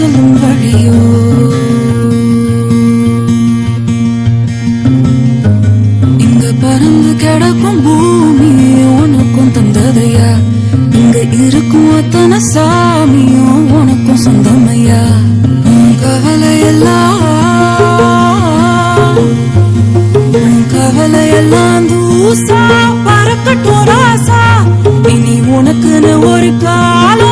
செல்லும் வழியோ இங்க பறந்து கிடக்கும் பூமி உனக்கும் தந்ததையா இங்க இருக்கும் அத்தனை சாமியும் உனக்கும் சொந்தமையா கவலையெல்லாம் தூசா பறக்கட்டும் ராசா இனி உனக்குன்னு ஒரு காலம்